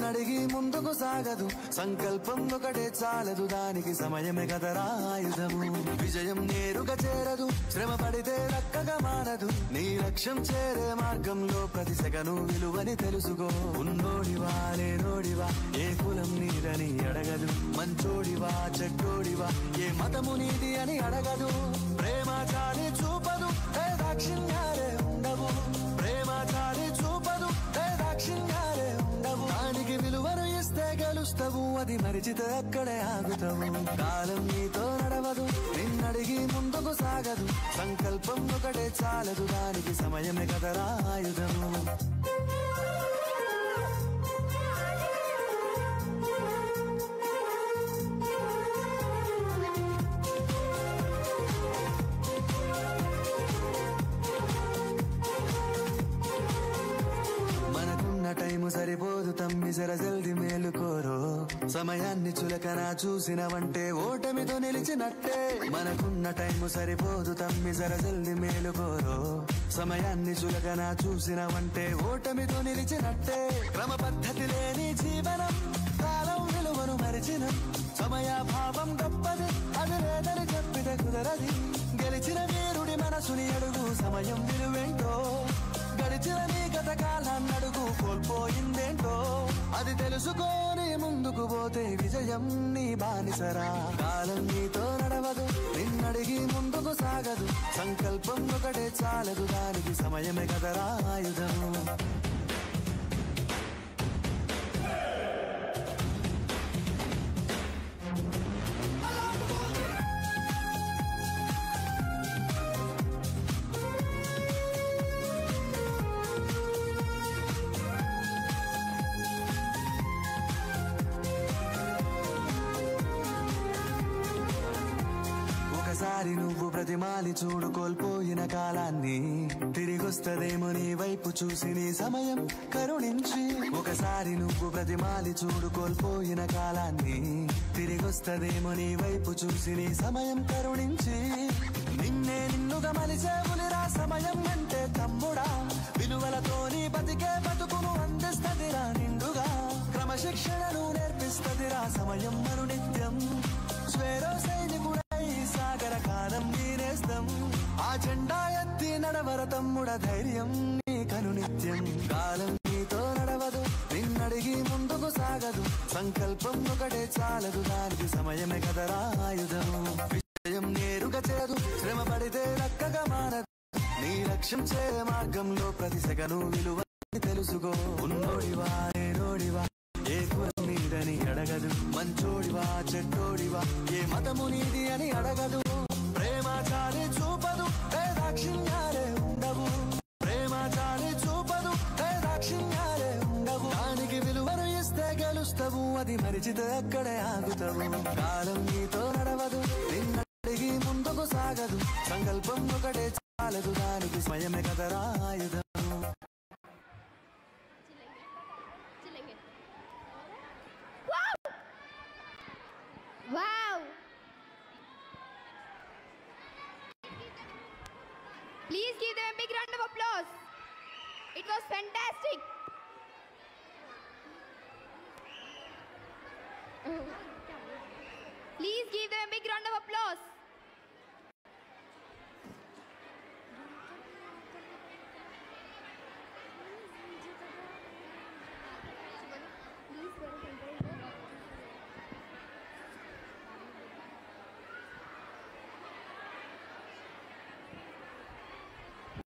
నిన్నడిగి ముందుకు సాగదు సంకల్పం ఒకటే చాలదు దానికి సమయమే కదరా ఆయుధము విజయం నేరుగా చేరదు శ్రమ పడితే రక్కగా మారదు నీ లక్ష్యం చేరే మార్గంలో ప్రతి సెకను విలువని తెలుసుకో ఉన్నోడివా లేనోడివా ఏ కులం నీదని అడగదు మంచోడివా చెడ్డోడివా ఏ మతము నీది అని అడగదు ప్రేమ చాలి చూపదు దాక్షిణ్యాలే ఉండవు ప్రేమ చాలి చూపదు దాక్షిణ్యాలే ఉండవు దానికి విలువను ఇస్తే గెలుస్తావు అది మరిచితే అక్కడే ఆగుతావు కాలం నీతో నడవదు నిన్నడిగి ముందుకు సాగదు సంకల్పం ఒకటే చాలదు దానికి సమయమే కదరా ఆయుధము టైము సరిపోదు తమ్మి జర జల్ది మేలుకోరో సమయాన్ని చులకన చూసినవంటే ఓటమితో నిలిచినట్టే మనకున్న టైము సరిపోదు తమ్మి జర జల్ది మేలుకోరో సమయాన్ని చులకన చూసినవంటే ఓటమితో నిలిచినట్టే క్రమ పద్ధతి లేని జీవనం కాలం విలువను మరిచిన సమయాభావం గొప్పది అది లేదని చెప్పితే కుదరది గెలిచిన వీరుడి మనసుని అడుగు సమయం విలువేంటో గడిచిన నీ గత కాలాన్నడుగు కోల్పోయిందేంటో అది తెలుసుకొని ముందుకు పోతే విజయం నీ బానిసరా కాలం నీతో నడవదు నిన్నడిగి ముందుకు సాగదు సంకల్పం ఒకటే చాలదు దానికి సమయమే కదరా ఆయుధము ఒకసారి నువ్వు ప్రతిమాలి చూడు కోల్పోయిన కాలాన్ని తిరిగొస్తదేమో నీ వైపు చూసి నీ సమయం కరుణించి ఒకసారి నువ్వు ప్రతిమాలి చూడు కోల్పోయిన కాలాన్ని తిరిగొస్తదేమో నీ వైపు చూసి నీ సమయం కరుణించి నిన్నే నిన్నుగా మలిచేవులిరా సమయం అంటే తమ్ముడా విలువలతోని బతికే బతుకును అందిస్తదిరా నిండుగా క్రమశిక్షణను నేర్పిస్తదిరా సమయం మరు నిత్యం స్వేరో సైనికుడై సాగర కాలం నీనేస్తం ఆ జెండా ఎత్తి నడవర తమ్ముడ ధైర్యం నీ కను నిత్యం కాలం నీతో నడవదు నిన్నడిగి ముందుకు సాగదు సంకల్పం ఒకటే చాలదు దానికి సమయమే కదరా ఆయుధము విజయం నేరుగా చేరదు శ్రమ పడితే రక్కగా మారదు నీ లక్ష్యం చేరే మార్గంలో ప్రతి సెకను విలువ తెలుసుకో ఉన్నోడివా లేనోడివా ఏ కులం నీదని అడగదు మంచోడివా చెడ్డోడివా ఏ మతము నీది అని అడగదు ప్రేమ చాలి చూపదు దాక్షిణ్యాలే ఉండవు ప్రేమ చాలి చూపదు దాక్షిణ్యాలే ఉండవు దానికి విలువను ఇస్తే గెలుస్తావు అది మరిచితే అక్కడే ఆగుతావు కాలం నీతో నడవదు నిన్నడిగి ముందుకు సాగదు సంకల్పం ఒకటే చాలదు దానికి సమయమే కదరా ఆయుధము Wow! Please give them a big round of applause. It was fantastic. Please give them a big round of applause.